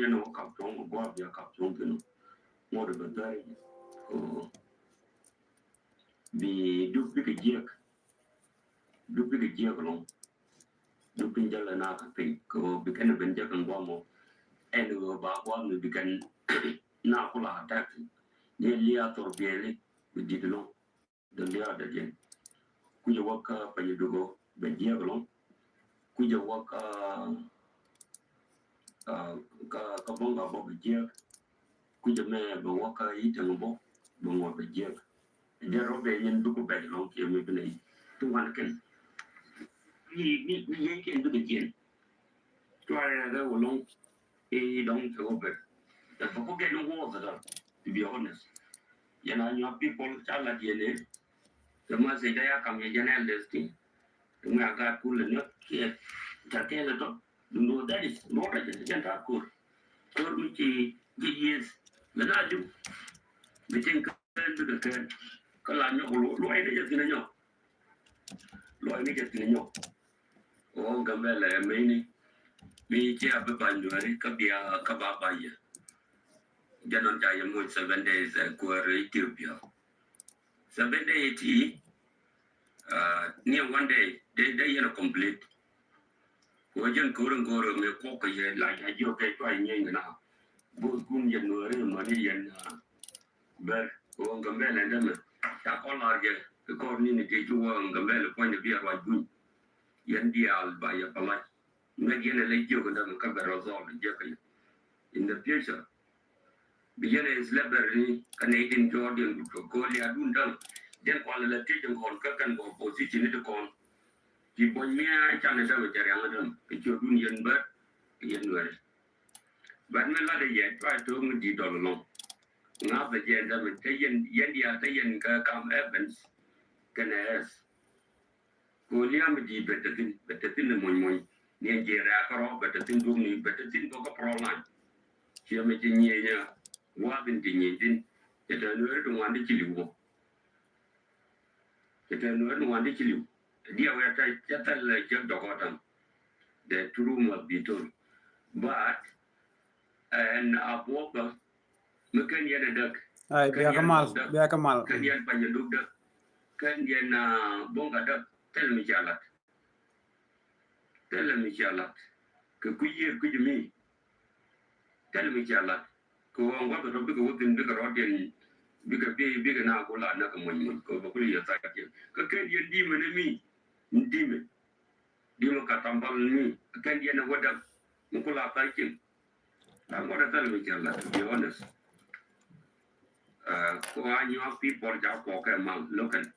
you know cap chong go up ya cap chong no more the better ko bi du big jek long du pin jala na ka pin ko bi kan ben jek ngwa mo en go ba kwa mi bi kan na kula ta ni lia tor biele bi didlo de lia de jen ku je waka pa je dugo ben jek long ku je waka ka bonga bo bi jek ku je me bo waka ite bo bo mo bi jek de robe yen du ko be long ke mi bi tu wan ken ni yen ken du bi jen to ara da wo long e don't over the book get no water to be honest you know your people chala diene the mas they are come general listing we are got cool enough here that tell it no that is not a general cool which is the nadu we think to the can kala nyo lo ai ne tin nyo lo ai ne tin nyo o gambele me ni mi che abba nyori ka bia ka ba ya janon jaya mo 7 days ko Ethiopia 7 days near 1 day they you know complete ko jen ko me ko ko ye la ya jo ke to yin na bo kun yen no re ma ni yen ber ko ngambele ndeme ta ko la je ko ni ni ke ju ngambele ko ni bia wa ju yen dia al ba ya pala me yen le jo ko ndam ka bero zo je ka in the future Bijana is liberally Canadian Jordan ko ya dundal den ko la te jeng hon ka kan bo position ni ko ki bonya chana da jare ngadam ke dun yen ba yen wer ban me la de ye try to ngi dollar long na ba yen da me te yen dia te yen ka kam events kanas ko liam di betatin mo ni jera ka ro betatin dum ni betatin ko pro line ki me ti nyenya wa bin ti nyin kita nuer tu ngandi ciliu kita nuer ngandi ciliu dia wa ta jata le jek dokotam the true must be told but and aboka meken yana dak ai biya kamal kan yan panjaduk dak kan yan bonga dak tel mi jalat ke kuyir kujumi tel mi jalat ko ngwa do bi ko wudin bi ko rodin biga na ko la na ko mon ko ba ko ya ta ke ka yen di me mi di mo ka tambal ni kan yen wada ko la ta ke la mo da tal mi jalla to be honest ko anyu people ja ko ka mal lokan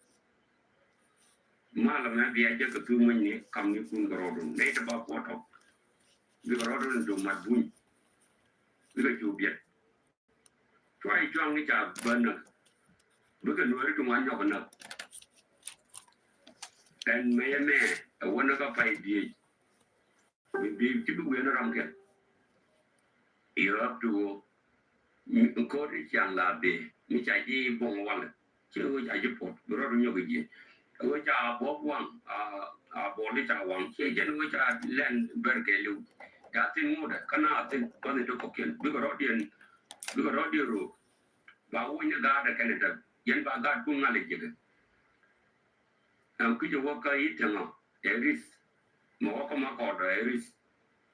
mala na biya je ka tu mon ni kam ni kun gorodo ne ta ba ko to bi gorodo do ma bun bi ga ju biet try jong ni ja ban Bukan nuari tu mana kena, dan me, wana ka pai dia, bi tibu wana ramken. You have to encourage yang labe, ni cai bong wala, cai cai pot, berapa nyogi je. Awa cai wang, boleh cai wang, cai jen awa cai land berkelu, katin muda, kena atin kau itu kokian, bukan dia ro, bawa ni dah ada Canada. Yen ba ga ku ngale jige am ku jo ka itama eris mo ko ma ko do eris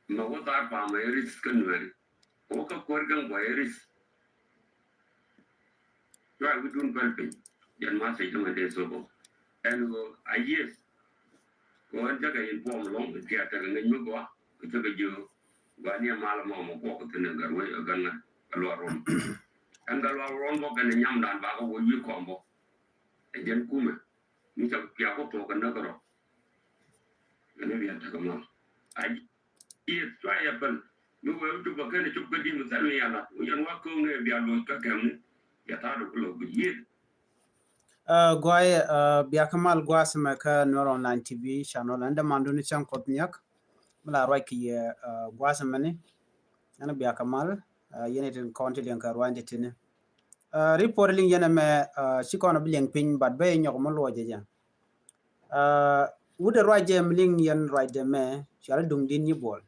mo ko ta pa ma eris kanwer o ka ko gan bo eris ya wi dun balpe yen ma se jama de so bo en go ayes ko an jaga yen bo mo long ke ta ga ngi ko ko ta ga jo ba ni ma la mo ko ko tene gar we ga na alo ron angal wa ron bo kan nyam dan ba ko wo yi kombo e jen kuma ni ta ya ko to kan na karo ne bi ta kama ai is try ban no we to ba kan to ko di mu san ya la yan wa ko ne bi alo ka kam ya ta do ko bi yi goy biya kamal gwasma ka nor online tv channel anda mandu ni chan kot nyak mala roy ki gwasma ni ana biya kamal yene ten konti len ka rwande tin reporting yana me chikono bileng pin bad bay nyok mo loje ja wude roje mling yan roje me chala dung din ni bol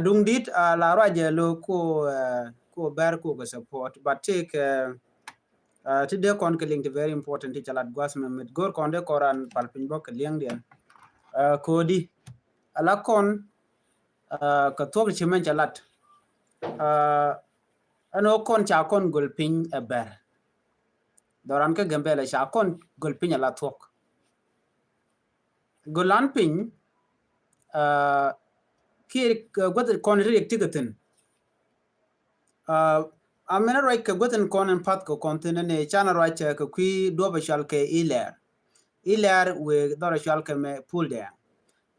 dung dit la raje lo ko ber ko go support but take today kon keling very important chalat gwas met gor konde koran palpin bok liang dia kodi ala kon ka tok chimen chalat ano kon cha kon gol pin a ber doran ka gambele cha kon gol pin ala tok golan pin ki gwat kon ri tigatin amena right ka gwatan kon pat ko kontin ne chana right ka kwi do ba shal ke iler we dora shal ke me pull there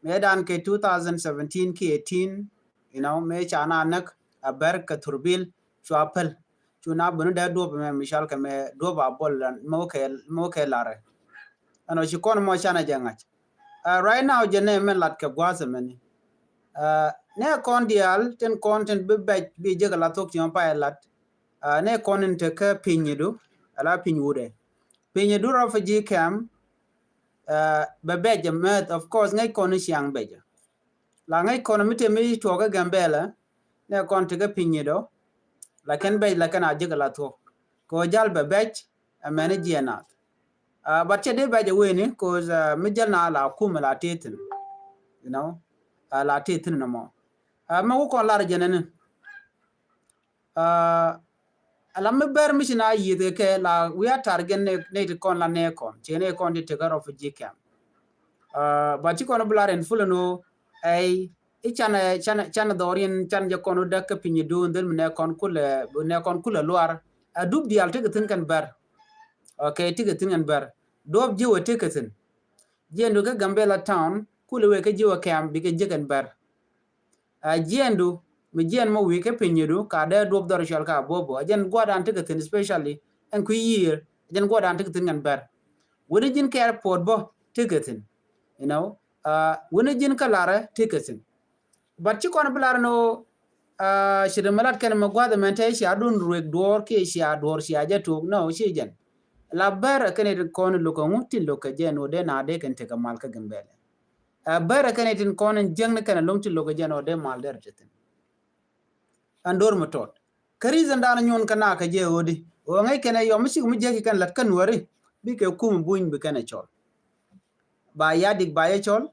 me dan ke 2017 ki 18 you know me chana nak a ber ka turbil chwapel chuna bunu da do me mishal ke me do ba bol mo ke lare ano shi kon mo chana jangat right now jene men lat ke gwazamani ne kon dial ten content be jegala tok yon pa lat ne konin te ka pinyidu ala pinyude pinyidu refugee camp be beje met of course ngai konin siang beje la ngai konin mite mi to ga gambela ne kon te ka pinyido la ken be la kana jegala tok ko jal be bej a manage na but che de beje weni cause mi jana la kumala tetin you know la tetin no mo ma ko kon lar jenenen alam ber mishina yide ke la we are target ne kon la ne kon chene kon di te garo fuji camp ba ti kon blaren fulano ay chana dorin chan je kon da ka pinyi do ndel ne kon kula luar dub dial te tin kan ber okay te tin kan ber dob jiwo te tin jendo ga gambela town kula we ka jiwo camp bi ke jigan ber jendo mi jen mo wike pinyidu ka de dob dor shal ka bobo jen godan tigatin especially en ku year jen godan tigatin ngan ber woni jin ke airport bo tigatin you know woni jin ka lara tigatin but ci kon blar no shide malat ken ma gwada men tay sha dun ruek dor ke sha dor sha ja tok no shi jen la ber ken kon lu ko mutin lo ka jen o de na de ken te ka mal ka gambele ber ken tin kon jeng ne ken lomti lo ka jen o de mal der jetin andor motot karizan dana nyon kana ka je odi o ngai kene yo misi mu je kan lat kan wari bi ke kum buin bi kana chol ba yadik ba ye chol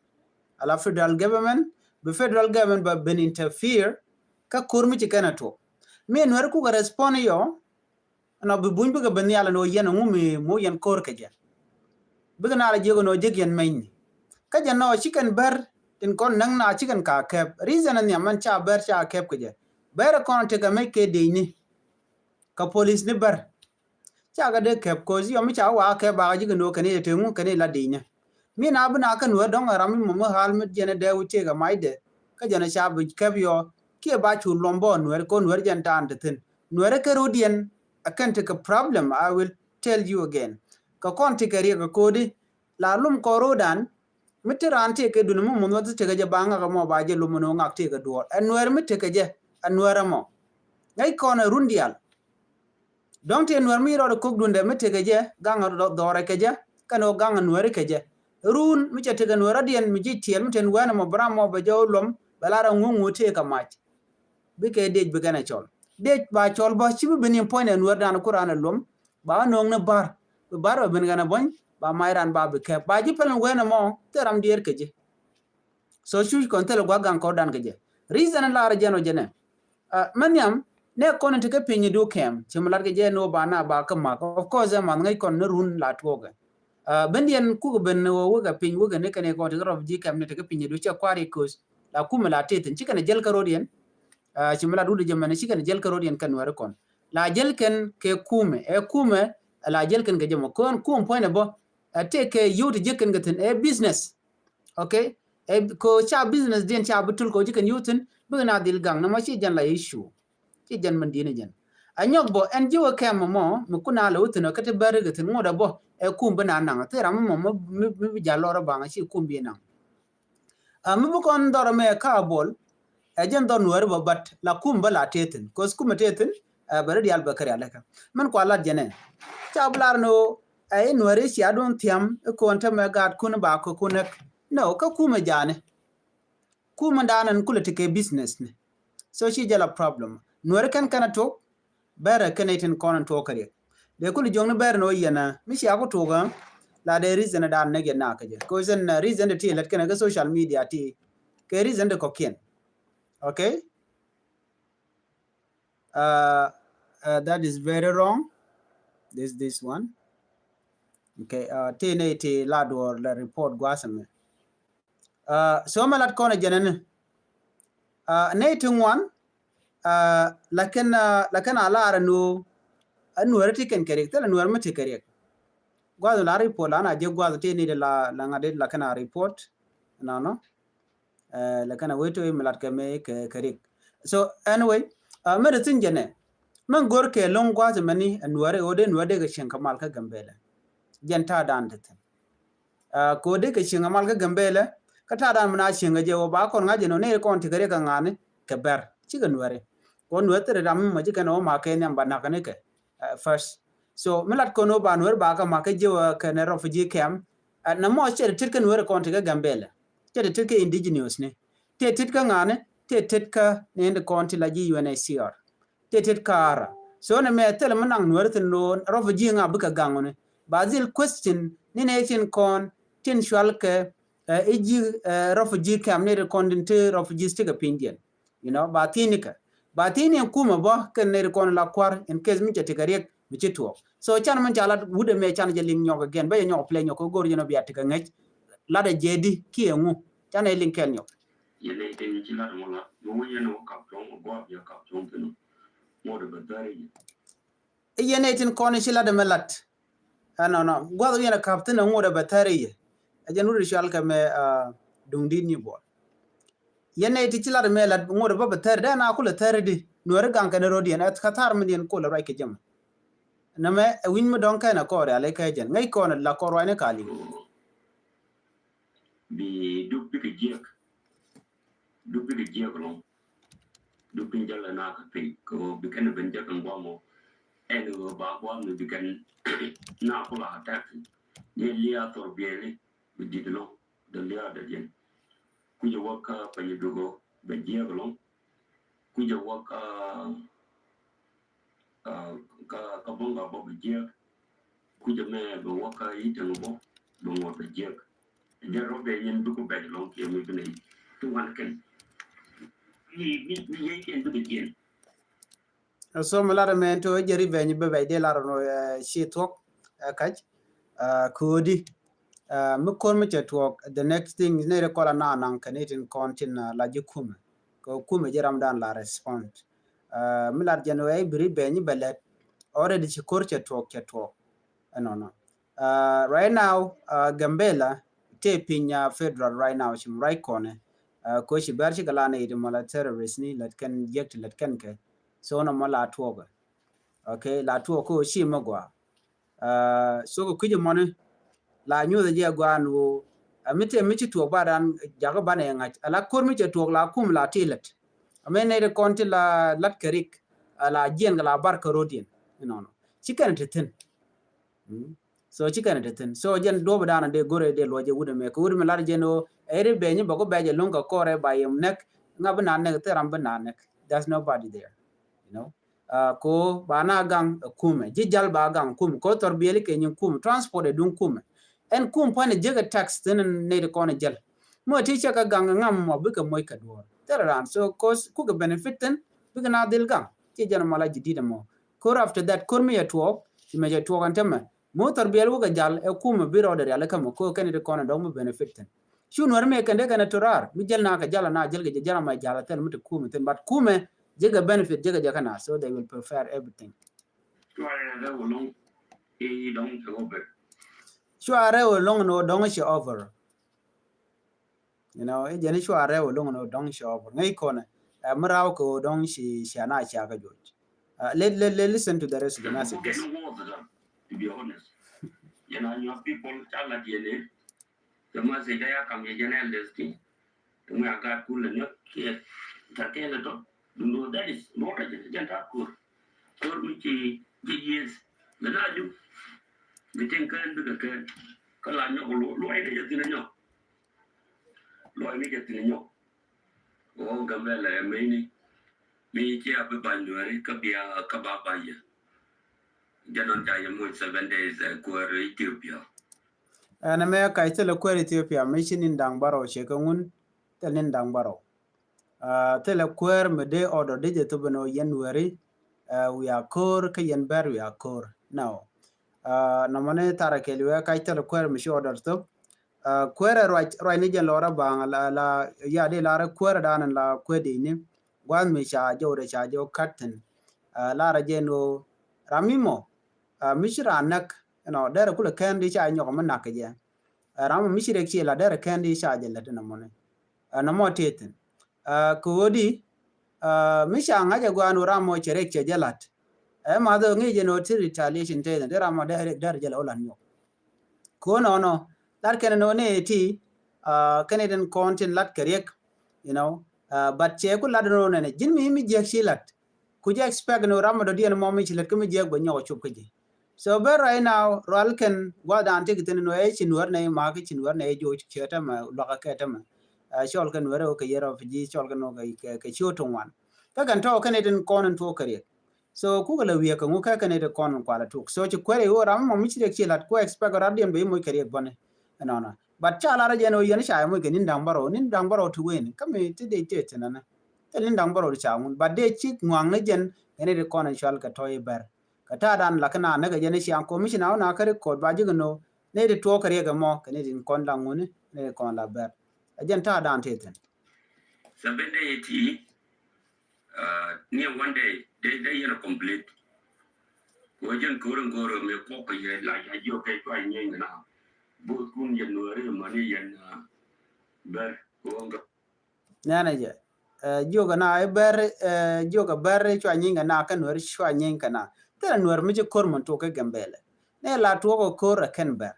ala federal government ba ben interfere ka kurmi ti kana to men war ku ga respond yo no bi buin bi ga ben yala no yen ngumi mo yen kor ka je bi ga na la je no je gen mayni ka je no chicken ber tin kon nang na chicken ka kep reason an yaman cha ber cha kep ka je ber kon te ga make de ni ka police ni ber cha ga de kep ko yo mi cha wa ke ba ji no kane te ngu kane la de ni mi na bu na kan wa don ram mi mo hal mi jene de wuce ga mai de ka jana cha bu kep yo ke ba chu lombo nuer ko nuer jan ta antin nuer ke rodien akan te ka problem I will tell you again ka kon te ka ri ka kodi la lum ko rodan mitiran te ke dunu mo mo te ga banga ga mo ba je lumo no ngak te ga do nuer mi te ka je anwara mo ngai kono rundial don't nuer mi ro ko dunde mi te ga je ganga do re ka je kano ganga nuer ka je run mi te ga nuer dien mi ji tiel mi ten wana mo bra mo ba jo lom balara ngungu te ka mach bi ke dej bi gana chol dej ba chol ba chi bi ni point nuer dan qur'an lom ba no ne bar ben gana bon ba mayran ba bi ke ba ji pel wana mo teram dier ka je so shu kon tel gwa gang ko dan ka je reason la ra jeno jene manyam ne kon te ke pinyi du kem chimlar ke je no ba na ba ka ma of course man ngai kon ne run la toga bendian ku ben wo ga pin wo ga ne kane ko te rof ji kam ne te ke pinyi du cha kwari kus la kuma la tetin chikane jel karodien chimlar du de jamane chikane jel karodien kan war kon la jel ken ke kume la jel ken ga jamo kon kum point bo te ke yut je ken gaten business okay ko cha business den cha butul ko jikan yutin bugna dil gang na ma chi jan la issue chi jan man dina jan anyok bo en jiwa kam mo mu kuna la wutin ka te bare gatin ngoda bo kum bana nan te ram mo mi jalo ro banga chi kum bi nan mi bu kon doro me ka bol jen don wer bo bat la kum bala tetin ko skum tetin bare dial bakari alaka man ko ala jene cha blar no ay nuare si adon tiam ko onta me gad kun ba ko kunak no ka kuma jane kuma danan kula take business ne so she jala problem nuer kan kana to bere kenetin konan to kare de kul jong ber no yana mi shi ako to ga la de reason da ne ge na kaje ko zen reason de ti let kana ga social media ti ke reason de kokien okay that is very wrong this one okay ti la do la report gwasame so malat kona janan ne tin one lakin ala aranu anuar ti ken kerek tala nuar mati kerek gwado la report la na je gwado ti ni de la ngade la kana report no la kana weto malat ke me kerek so anyway medicine jene man gor ke long gwado mani anuar ode nuar de shen kamal ka gambele jenta dan tatin ko de ke shen kamal ka gambele ka ta dan mna shen je ba kon ngaje no ne kon ti kerek ngane ke ber ci ga nuare ko nuare ram ma ji kana o ma ke nyam ba na kana ke first so milat kono ba nuer ba ka make jewa kana refugee camp na mo che tit kan nuer kon tiga gambele che tit ka indigenous ne te tit ka ngane te tit ka ne de kon ti la ji UNHCR te tit ka ara so na me tel manang nuer tin no refugee nga buka gangone ba zil question ni ne tin kon tin shwal ke iji refugee camp ne de kon tin refugees tiga pindian you know ba tinika ba tini kuma ba kan ne kon la kwar in case mi che tigariek mi che tuo so chan man chala wude me chan je ling nyok again ba nyok play nyok gor yeno biat ka ngech la da jedi ki engu chan e ling kel nyok yene tin chi la mo la mo yeno ka tong go ya ka tong tin mo de batari yene tin kon shi la da melat no gwa yena captain ngo da batari ajan ru shal ka me dungdi ni bo yene ti chila da melat ngo da batari da na kula tardi nuwar gan ka rodi na katar min yen ko la rai ke jam na me win mo don kana ko re ale ka jen ngai ko na la ko ro ne kali bi du bi ke jek lo du pin jala na ka pe ko bi kan ben jek ngwa mo en ba kwa mi bi kan na ko la ta ni lia tor biele bi didlo de lia de jen ku je waka pa ni dugo be jek lo ku je waka ka bonga bo bi jek ku je me be waka yi de bo mo be jek je ro be yen du ko be lo ke mi bi ni tu wan ken ni yen du bi jen so malara men to jeri be be de la no shi tok kaj kodi mu kon mu tok the next thing ne re kola na nan kanetin kontin la jikum ko kuma jeram dan la respond milar jenwe bri be ni belet already shi korche tok no right now gambela te pinya federal right now shim right corner ko shi bar shi galana ide mala terrorist ni let kan yekt let kan ke so na mala tuoga okay la tuo ko shi magwa so ko kuje mone la nyu de je gwa no amite michi tuo badan jaga bana nga ala kor michi tuo la kum la tilet amene de konti la lat kerik la jien la bar karodien no chikan tetin so chikan tetin so jen do badana de gore de loje wude me ko wude me la jeno ere benyi bako beje longa kore bayem nek ngabana nek teram bana nek there's nobody there you know ko bana gang kume jijal ba gang kum ko torbieli ke nyin kum transport e dun kum en kum pane jega tax ten ne de kone jel mo teacher ka gang ngam mo bika moy ka dor teraran so ko ku ga benefit ten bika na dil gang ti jana mala jidida mo ko after that kur me to me je to kan temme mo torbieli ga jal e kum biro de yalla kam ko ken de kone do mo benefit ten shun war me kande kana torar mi jel na ka jala na jel ga jala ma jala ten mutu kum ten but kume jega benefit jega jakana so they will prefer everything shuare o long no dong shi over you know e jeni shuare o long no dong shi over ngai kona maraw ko dong shi shana cha ka joj let listen to the rest of the messages to be honest you know your people chala jene the message ya kam ye jene lesti we got cool and ke ta ke to no that is not a jenta kur which is the naju the thing kan du ka kala nyo lo ai de tin nyo lo ai de tin nyo o gambela me ni mi chia be ban nuare ka bia ka ba ba ya janon ja yamu 7 days ko Ethiopia ana me ka itele ko Ethiopia mission in dang baro che ko ngun telin dang baro tele kwer me de order de to beno January we are core ka yen ber we are core now na mane tara ke liwe ka itele kwer mi order to kwer right ni jen lora bang la ya de la kwer dan la kwedi ni gwan mi cha jo katten la ra jeno ramimo mishra nak dere kula kendi cha nyoko manake je rama mishire ki la dere kendi cha je la na mone na mo teten ko wodi misha ngaje gwanu ramo chere che jalat ma do ngi je no ti retaliation te de ramo dere jela olan yo ko no lar ken no ne ti Canadian content lat kerek but che ku lad no ne jin mi je shilat ku je expect no ramo do dien mo mi chilet ku mi je go nyo chup ke so but right now roal ken gwa dan te kitin no e chinwar ne ma ke chinwar ne jo cheta ma lo ka keta ma chol ken wero ke yero fiji chol ken no ke choto wan ka kan to Canadian konon to kare so ku ga wiya ka nguka Canadian konon kwala tuk so chi kwere wo ram mo mi chire chilat ko expect radian be mo kare bone no but chala ra jeno yen sha mo ke nin dang baro to win kame ti de te na nin dang baro cha mun but de chi ngwang ne jen Canadian konon chal ka toy ber kata dan lakana na ga jene sian commission na kare ko ba jigno ne de to kare ga mo kane din kon la ngune ne kon la ber ajen ta dan teten 7 days near one day they you know complete ko jen goro me ko ko ye la ya yo ke ko nyen na bu kun January mani yen ber ko nga nana je joga na ber joga ber chwa nyinga na kan wer chwa nyinga na tele nwer mi je kor mon to ke gambele ne la to ko kor ken ber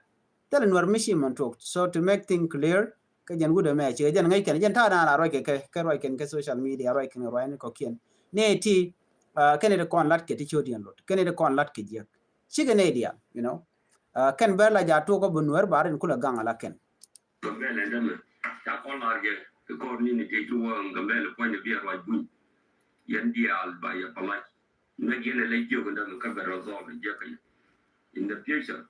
tele nwer mi shi mon to so to make thing clear ke jen gude me che jen ngai ken jen ta na ro ke ro ken ke social media ro ken ro ne ko kien ne ti ken de kon lat ke ti chodian lot ken de kon lat ke je chi ke ne dia ken ber la ja to ko bunwer barin kula ganga la ken gambele ndem ta ko la ge ko ni ni ke juwa gambele ko ne biya wa bu yen dial ba ya pala ne gene le jogo ndam ka bero zo je ka in the future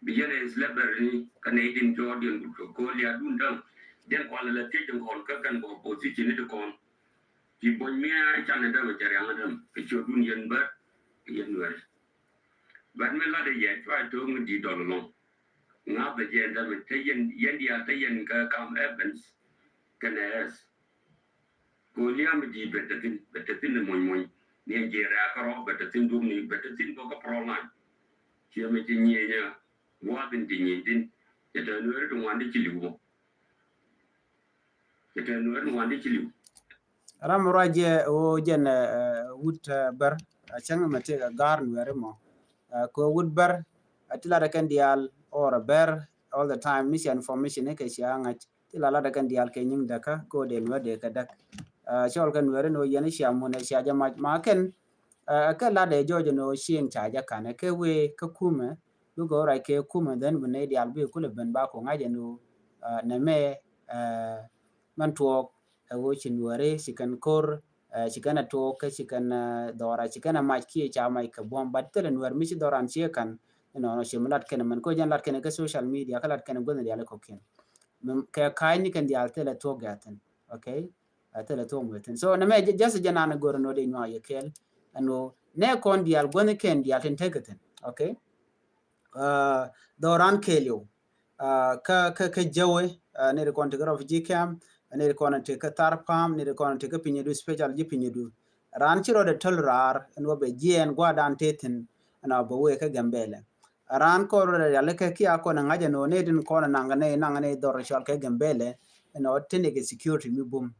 bijane is liberty Canadian Jordan ko ya dun dang den ko la te den kon ka kan bo position ni kon ti bon mi a chan da ma jari ang dam ke cho dun yen ba yen wer ban me la de ye try to ngi di do lo nga ba je da me te yen dia te yen ka kam events kanes ko liam di betetin mo ni je ra ka ro betetin dum ni betetin ko ka pro line chi me ti ni ya wa bin ti ni din ya da nuer do wandi ci liwo ya da nuer wandi ci liwo ram raje o jen wut ber chang mate gar nuer mo ko wut ber atila da kan dial or ber all the time mission information ne ke sianga tila la da kan dial ke nying daka ko de nuer de ka dak chol kan nuer no yen siamu ne siaja ma ken ka la de jojo no shin chaja kana ke we ka kume lu go ra ke kume den bune dial bi kule ben ba ko ngaje no na me man tuok wo chin ware sikan kor sikana tuok sikana dora sikana ma ki cha mai ka bom bat tele nuar mi doran chi kan no shimlat ken man ko jan lat ken ka social media ka lat ken gon dial ko ken ka kai ni kan dial tele to gaten okay tele to meten so na me just janana gor no de no yekel ano ne kon dial gon ken dial ten tegeten okay doran kelyo ka jawe ne kon te gro jikam ne kon te ka tarpam ne kon te ka pinyedu special ji pinyedu ran chiro de tolrar no be jien gwa dan teten na bo we ka gambele ran ko ro ya le ka ki ako na ngaje no ne din ko na ngane dor shal ka gambele no tene ke security mi bum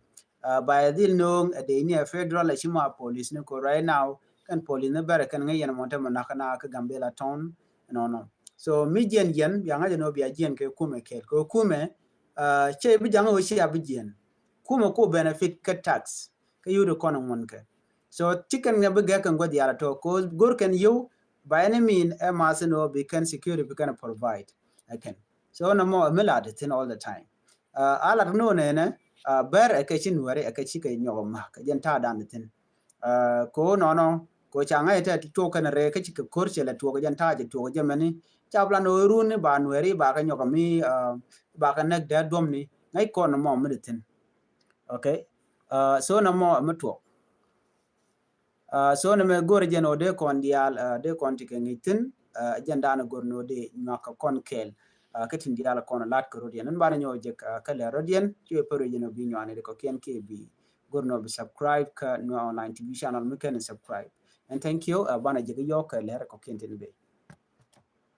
by dil no de ni federal shima police ne ko right now kan police ne bare kan ngayen monte na kana ka gambela town no so mi jen yen ya ngaje no bia jen ke kume ke ko kume che bi jango shi abjen kume ko benefit ka tax ka yudo kono mon ke so chicken nga bi ga kan go diara to ko gor kan you by any mean a masino be can security be can provide again so no more milad tin all the time ala no ne ber ke chin wari ke chi ke nyoma ke jen ta dan tin ko no ko changa ita to kana re ke chi ke korche la to jen ta je to je mani cha plan no run ba nweri ba ka nyoka mi ba ka nek da dom ni ngai ko no mo mitin okay so no mo mto so no me gor je no de kon dial de kon ti ke ngitin jen da no gor no de nyaka kon kel katin dial kon lat ko rodien nan ba nyo je ka le rodien ti pe rodien no bi nyane de ko ken ke bi gor no bi subscribe ka no online tv channel me ken subscribe and thank you bana je yo ka le ko ken tin be